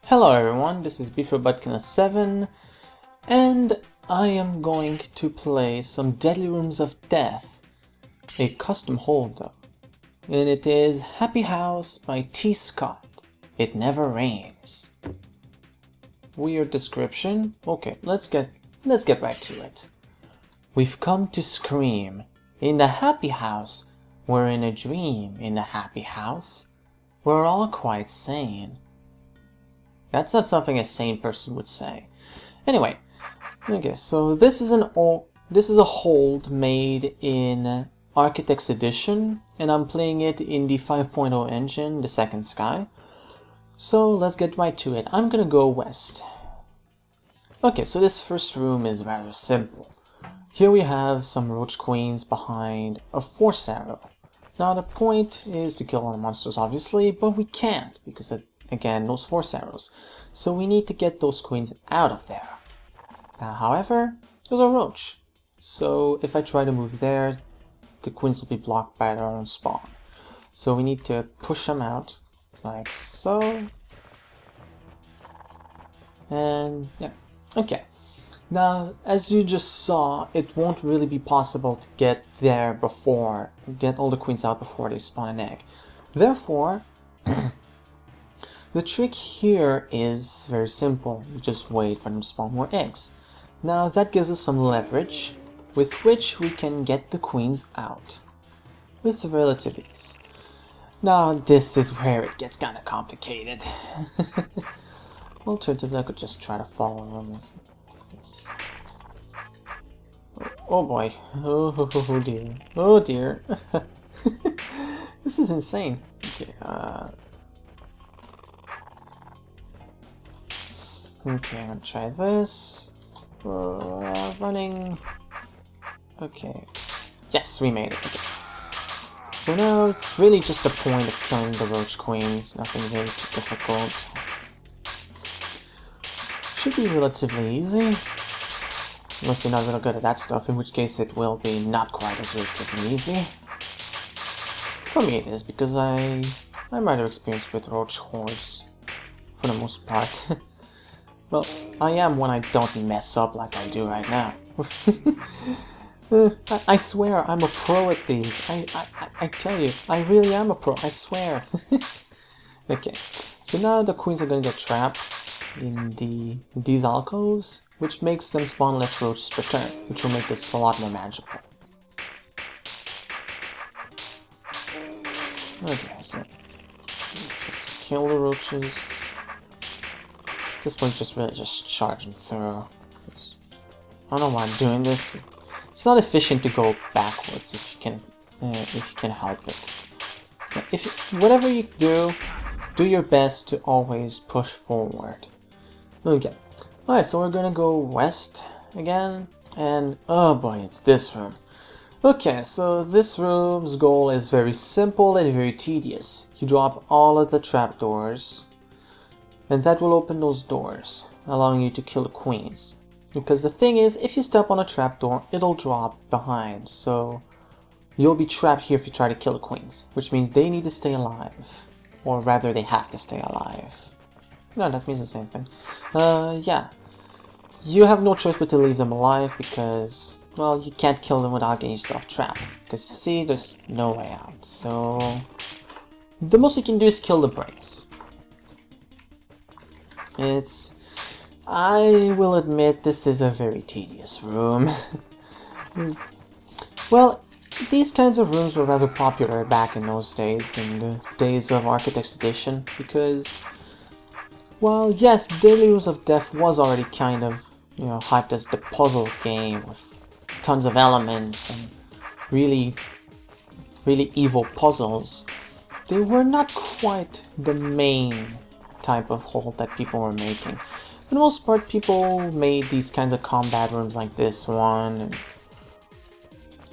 Hello everyone, this is BeeferButkina7 and I am going to play some Deadly Rooms of Death, a custom hold though, and it is Happyhouse by TScott. It never rains. Weird description. Okay, let's get right to it. We've come to scream. In the happy house, we're in a dream. In the happy house, we're all quite sane. That's not something a sane person would say. Anyway, okay, so this is a hold made in Architect's Edition, and I'm playing it in the 5.0 engine, the second sky. So let's get right to it. I'm gonna go west. Okay, so this first room is rather simple. Here we have some roach queens behind a force arrow. Now the point is to kill all the monsters obviously, but we can't because again, those force arrows. So we need to get those queens out of there. However, there's a roach. So if I try to move there, the queens will be blocked by their own spawn. So we need to push them out, like so. And yeah, okay. Now, as you just saw, it won't really be possible to get all the queens out before they spawn an egg. Therefore, the trick here is very simple. You just wait for them to spawn more eggs. Now that gives us some leverage with which we can get the queens out with relative ease. Now this is where it gets kind of complicated. Alternatively, I could just try to follow them. Yes. Oh boy. Oh dear. Oh dear. This is insane. Okay, okay, I'm gonna try this. Running. Okay. Yes, we made it. Okay. So now it's really just the point of killing the roach queens. Nothing really too difficult. Should be relatively easy. Unless you're not really good at that stuff, in which case it will be not quite as relatively easy. For me it is, because I'm rather experienced with roach hordes. For the most part. Well, I am when I don't mess up like I do right now. I swear I'm a pro at these. I tell you, I really am a pro, I swear. Okay, so now the queens are gonna get trapped in these alcoves, which makes them spawn less roaches per turn, which will make this a lot more manageable. Okay, so just kill the roaches. This one's just really just charging through. I don't know why I'm doing this. It's not efficient to go backwards if you can help it. Whatever you do, do your best to always push forward. Okay. Alright, so we're gonna go west again, and oh boy, it's this room. Okay, so this room's goal is very simple and very tedious. You drop all of the trapdoors, and that will open those doors, allowing you to kill the queens. Because the thing is, if you step on a trapdoor, it'll drop behind, so you'll be trapped here if you try to kill the queens, which means they need to stay alive. Or rather, they have to stay alive. No, that means the same thing. Yeah. You have no choice but to leave them alive because, well, you can't kill them without getting yourself trapped. Because, see, there's no way out, so the most you can do is kill the brains. I will admit, this is a very tedious room. Well, these kinds of rooms were rather popular back in those days, in the days of Architect's Edition, because, well, yes, Deadly Rooms of Death was already kind of, hyped as the puzzle game with tons of elements and really, really evil puzzles. They were not quite the main type of hold that people were making. For the most part, people made these kinds of combat rooms like this one,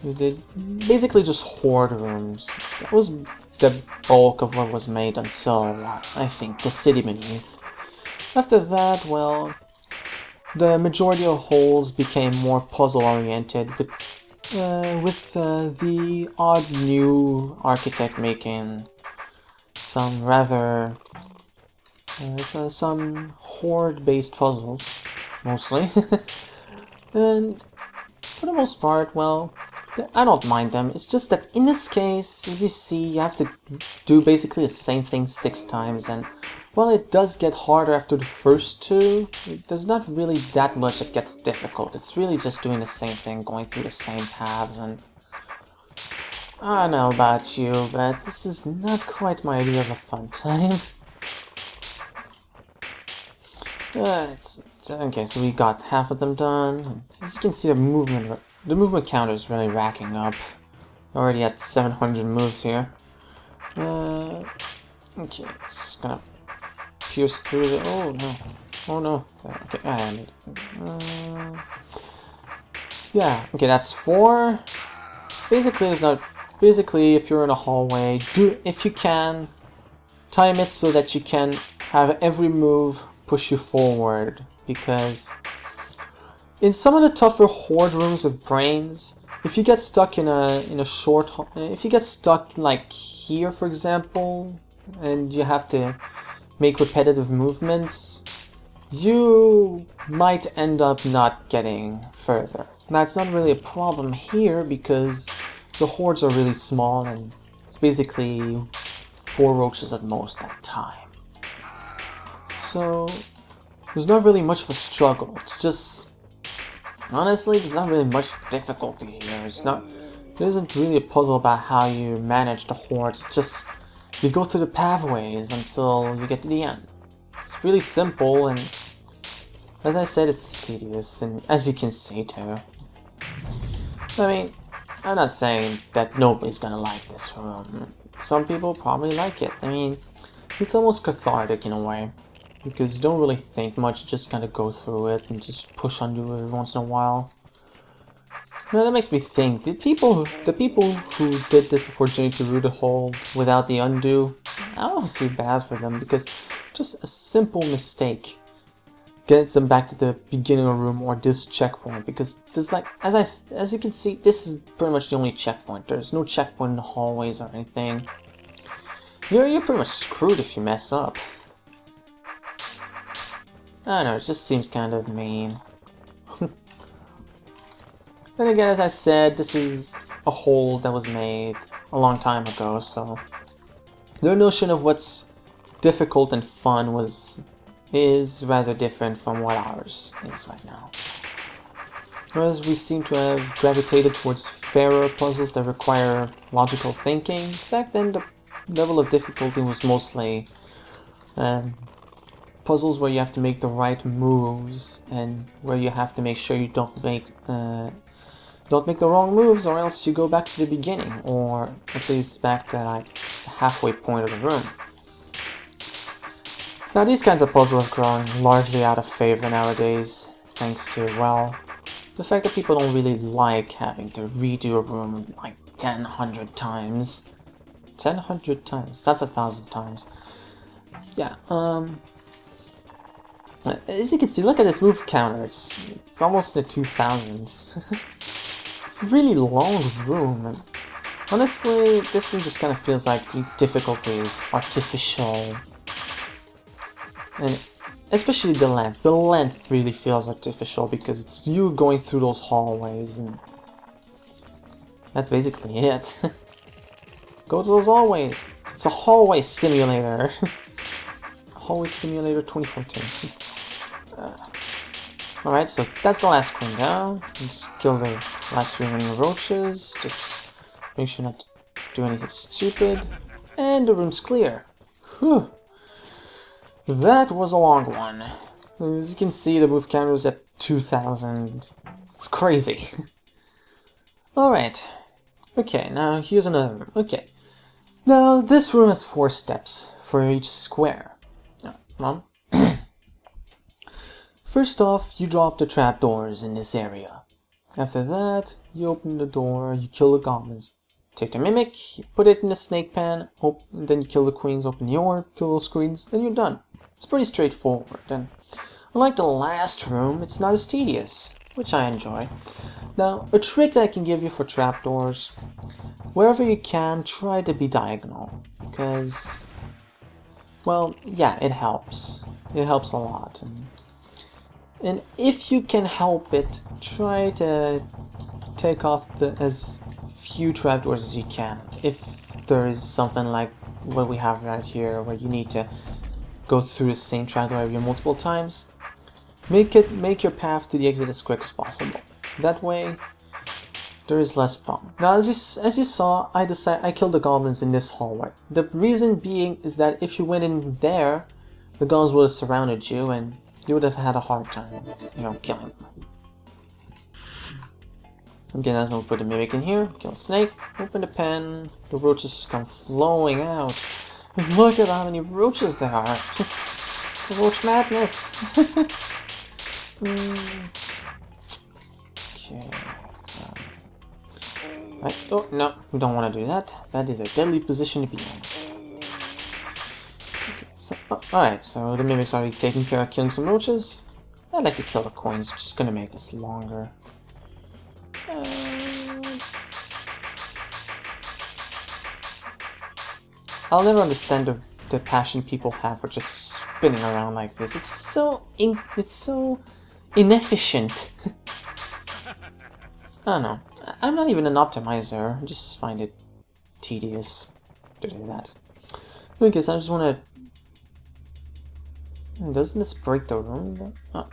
and they basically just horde rooms. That was the bulk of what was made until, I think, the City Beneath. After that, well, the majority of holds became more puzzle-oriented, with the odd new architect making some rather There's some horde-based puzzles, mostly. And for the most part, well, I don't mind them. It's just that in this case, as you see, you have to do basically the same thing 6 times, and while it does get harder after the first 2, there's not really that much that gets difficult. It's really just doing the same thing, going through the same paths, and I don't know about you, but this is not quite my idea of a fun time. Okay, so we got half of them done. As you can see, the movement counter is really racking up. Already at 700 moves here. Okay, just gonna pierce through the. Oh no! Oh no! Okay, I made it. Yeah. Okay, that's 4. Basically, it's not. Basically, if you're in a hallway, if you can, time it so that you can have every move push you forward, because in some of the tougher horde rooms with brains, if you get stuck in a short, if you get stuck like here, for example, and you have to make repetitive movements, you might end up not getting further. Now, it's not really a problem here because the hordes are really small and it's basically 4 roaches at most at a time. So there's not really much of a struggle. It's just, honestly, there's not really much difficulty here. There isn't really a puzzle about how you manage the hordes. It's just you go through the pathways until you get to the end. It's really simple, and as I said, it's tedious, and as you can see too. I mean, I'm not saying that nobody's gonna like this room. Some people probably like it. I mean, it's almost cathartic in a way, because you don't really think much, you just kind of go through it and just push undo every once in a while. Now that makes me think, the people who did this before Journey to Root Hole without the undo, I don't feel bad for them, because just a simple mistake gets them back to the beginning of the room or this checkpoint, because there's like, as you can see, this is pretty much the only checkpoint. There's no checkpoint in the hallways or anything. You're pretty much screwed if you mess up. I don't know, it just seems kind of mean. Then again, as I said, this is a hole that was made a long time ago, so their notion of what's difficult and fun is rather different from what ours is right now. Whereas we seem to have gravitated towards fairer puzzles that require logical thinking, back then the level of difficulty was mostly puzzles where you have to make the right moves and where you have to make sure you don't make the wrong moves, or else you go back to the beginning, or at least back to like the halfway point of the room. Now these kinds of puzzles have grown largely out of favor nowadays, thanks to, well, the fact that people don't really like having to redo a room like 100 times. 100 times, that's 1,000 times. Yeah, as you can see, look at this move counter, it's almost in the 2000s. It's a really long room, and honestly, this room just kind of feels like the difficulty is artificial. And especially the length. The length really feels artificial because it's you going through those hallways, and that's basically it. Go to those hallways. It's a hallway simulator. Hallway Simulator 2014. Alright, so that's the last queen down. Just kill the last 3 remaining roaches. Just make sure not to do anything stupid. And the room's clear. Whew. That was a long one. As you can see, the move counter is at 2,000. It's crazy. Alright. Okay, now here's another room. Okay. Now, this room has 4 steps for each square. Mom? First off, you drop the trapdoors in this area. After that, you open the door, you kill the goblins. Take the mimic, you put it in the snake pan, then you kill the queens, open the orb, kill those queens, and you're done. It's pretty straightforward, and unlike the last room, it's not as tedious, which I enjoy. Now, a trick that I can give you for trapdoors, wherever you can, try to be diagonal, because well, yeah, it helps. It helps a lot. And if you can help it, try to take off as few trapdoors as you can. If there is something like what we have right here, where you need to go through the same trapdoor area multiple times, make your path to the exit as quick as possible. That way, there is less problem. Now, as you saw, I killed the goblins in this hallway. The reason being is that if you went in there, the goblins would have surrounded you, and you would have had a hard time, you know, killing them. Okay, that's when we put the mimic in here. Kill the snake. Open the pen. The roaches come flowing out. Look at how many roaches there are. It's roach madness. Okay. Oh, no, we don't want to do that. That is a deadly position to be in. Okay, so, alright, so the mimic's already taking care of killing some roaches. I'd like to kill the coins, which is going to make this longer. I'll never understand the passion people have for just spinning around like this. It's so inefficient. I don't know. I'm not even an optimizer. I just find it tedious to do that. Okay, so I just want to... Doesn't this break the room? Oh.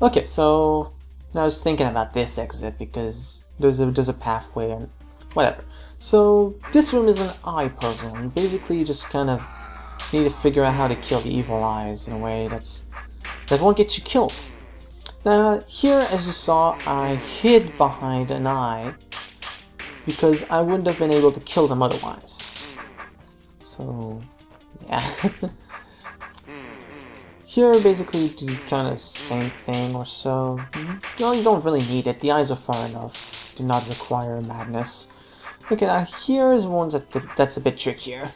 Okay, so now I was thinking about this exit because there's a pathway and whatever. So this room is an eye puzzle, and basically you just kind of need to figure out how to kill the evil eyes in a way that won't get you killed. Now here, as you saw, I hid behind an eye because I wouldn't have been able to kill them otherwise. So yeah. Here basically do kind of the same thing or so. Well, you don't really need it. The eyes are far enough. Do not require madness. Okay, now here's one that's a bit trickier.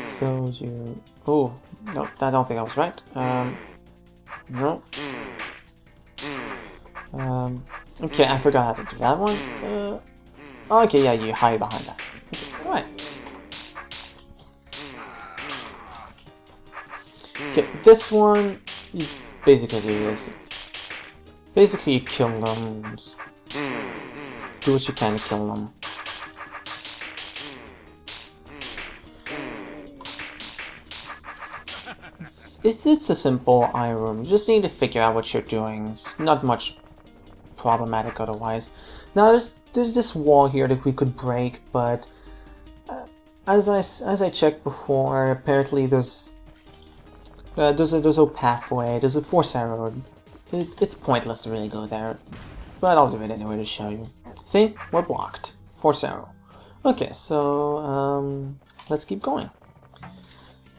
So you... Oh, no, I don't think I was right. No. Okay, I forgot how to do that one. Okay, yeah, you hide behind that. Okay, alright. Okay, this one, you basically do this. Basically, you kill them. Do what you can to kill them. It's a simple eye room. You just need to figure out what you're doing. It's not much problematic otherwise. Now there's this wall here that we could break, but as I checked before, apparently there's a pathway. There's a force arrow. It's pointless to really go there, but I'll do it anyway to show you. See, we're blocked. Force arrow. Okay, so let's keep going.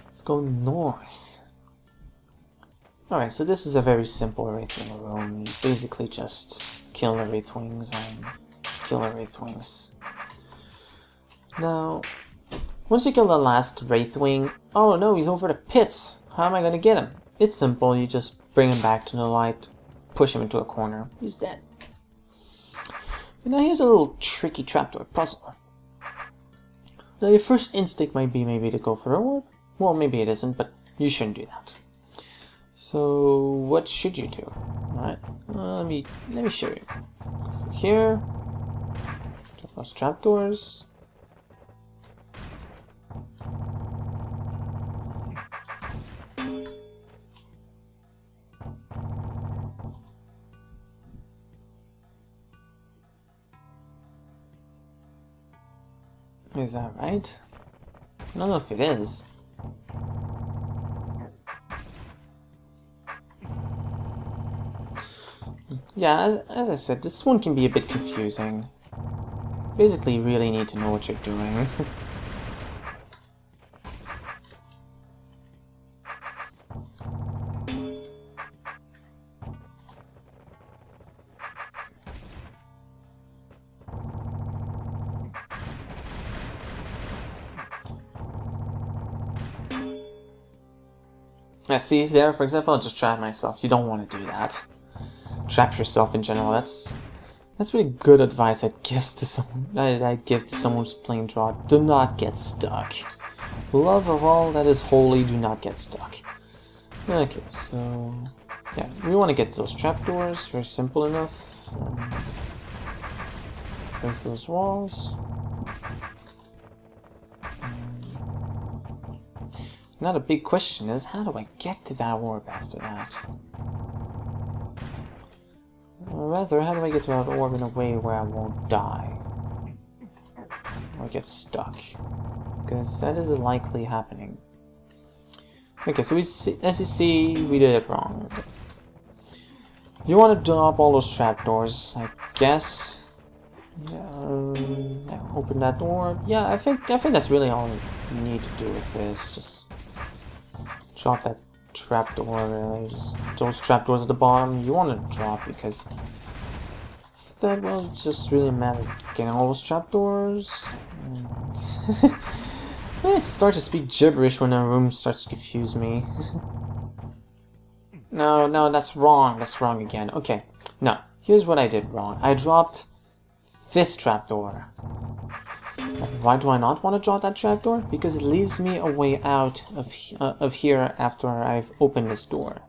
Let's go north. Alright, so this is a very simple Wraithwing room. You basically just kill the Wraithwings and kill the Wraithwings. Now, once you kill the last Wraithwing... Oh no, he's over the pits! How am I gonna get him? It's simple, you just bring him back to the light, push him into a corner, he's dead. And now here's a little tricky trapdoor puzzle. Now your first instinct might be maybe to go for a orb. Well, maybe it isn't, but you shouldn't do that. So what should you do? Alright, let me show you. So here, drop those trapdoors. Is that right? I don't know if it is. Yeah, as I said, this one can be a bit confusing. Basically, you really need to know what you're doing. Yeah, see there, for example, I'll just trap myself. You don't want to do that. Trap yourself in general. That's really good advice I'd give to someone who's playing DROD. Do not get stuck. love of all that is holy, do not get stuck. Okay, so yeah, we want to get those trapdoors. Very simple enough. Break those walls. Now the big question is, how do I get to that orb after that? Or rather, how do I get to that orb in a way where I won't die? Or get stuck? Because that is likely happening. Okay, so as you see, we did it wrong. Okay. You want to drop all those trapdoors, I guess. Yeah, open that door. Yeah, I think that's really all you need to do with this. Just drop that trapdoor. Those trapdoors at the bottom, you want to drop because that will just really matter. Getting all those trapdoors. And I start to speak gibberish when a room starts to confuse me. No, that's wrong. That's wrong again. Okay, no. Here's what I did wrong. I dropped this trapdoor. Why do I not want to drop that trapdoor? Because it leaves me a way out of here after I've opened this door.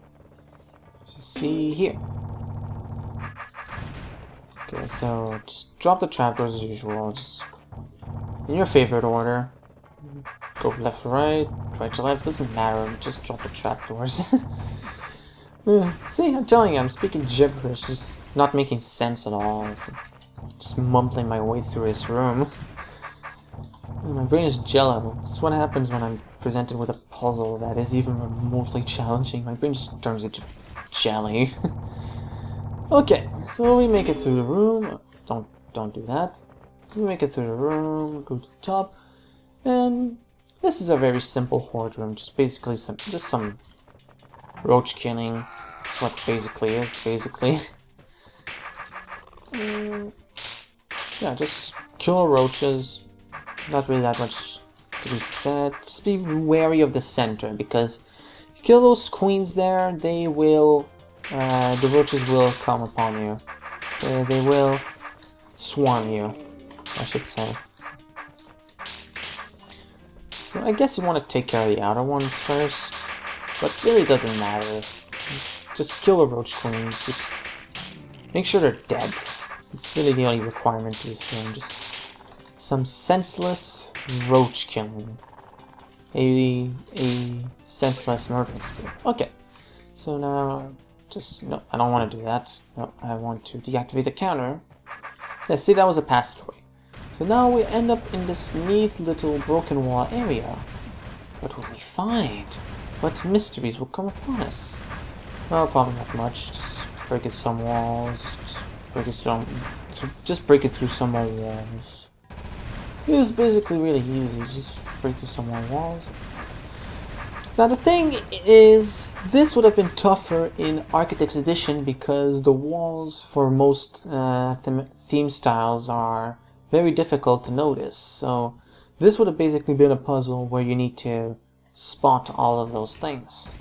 So see here. Okay, so just drop the trapdoors as usual. Just in your favorite order. Go left to right to left, doesn't matter, just drop the trapdoors. See, I'm telling you, I'm speaking gibberish, just not making sense at all. Just mumbling my way through this room. My brain is jello. That's what happens when I'm presented with a puzzle that is even remotely challenging. My brain just turns into jelly. Okay, so we make it through the room. Don't do that. We make it through the room, go to the top, and this is a very simple horde room. Just basically some roach killing. That's what it basically is, basically. Yeah, just kill roaches. Not really that much to be said. Just be wary of the center, because if you kill those queens there, they will, the roaches will come upon you. They will swarm you, I should say. So I guess you want to take care of the outer ones first, but really doesn't matter. Just kill the roach queens, just make sure they're dead. It's really the only requirement to this game, just some senseless roach killing. A senseless murdering spree. Okay, so now, no, I don't want to do that. No, I want to deactivate the counter. Yeah, see, that was a passageway. So now we end up in this neat little broken wall area. What will we find? What mysteries will come upon us? Well, probably not much. Just break it some walls. Just break it through some more walls. It's basically really easy. Just break through some more walls. Now the thing is, this would have been tougher in Architect's Edition because the walls for most theme styles are very difficult to notice. So this would have basically been a puzzle where you need to spot all of those things.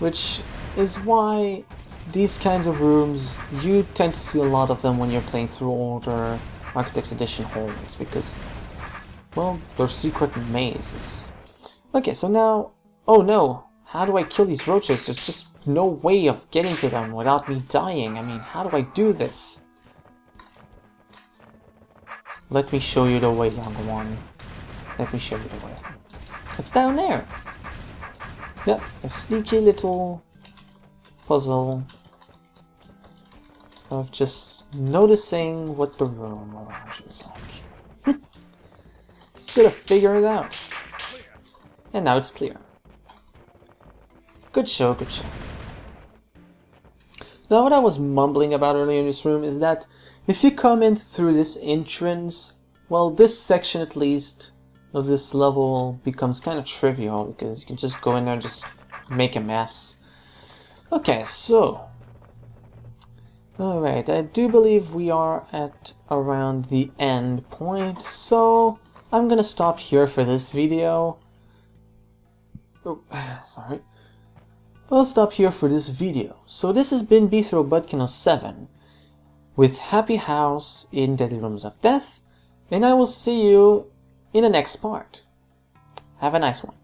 Which is why these kinds of rooms, you tend to see a lot of them when you're playing through older Architect's Edition holds, because, well, they're secret mazes. Okay, so now, oh no, how do I kill these roaches? There's just no way of getting to them without me dying. I mean, how do I do this? Let me show you the way, young one. Let me show you the way. It's down there. Yep, a sneaky little puzzle of just noticing what the room around you is like. Just gotta figure it out. And now it's clear. Good show, good show. Now what I was mumbling about earlier in this room is that if you come in through this entrance, well, this section at least of this level becomes kind of trivial because you can just go in there and just make a mess. Okay, so alright, I do believe we are at around the end point, so I'm gonna stop here for this video. Oh, sorry. I'll stop here for this video. So this has been BThrowBudkin07 with Happyhouse in Deadly Rooms of Death, and I will see you in the next part. Have a nice one.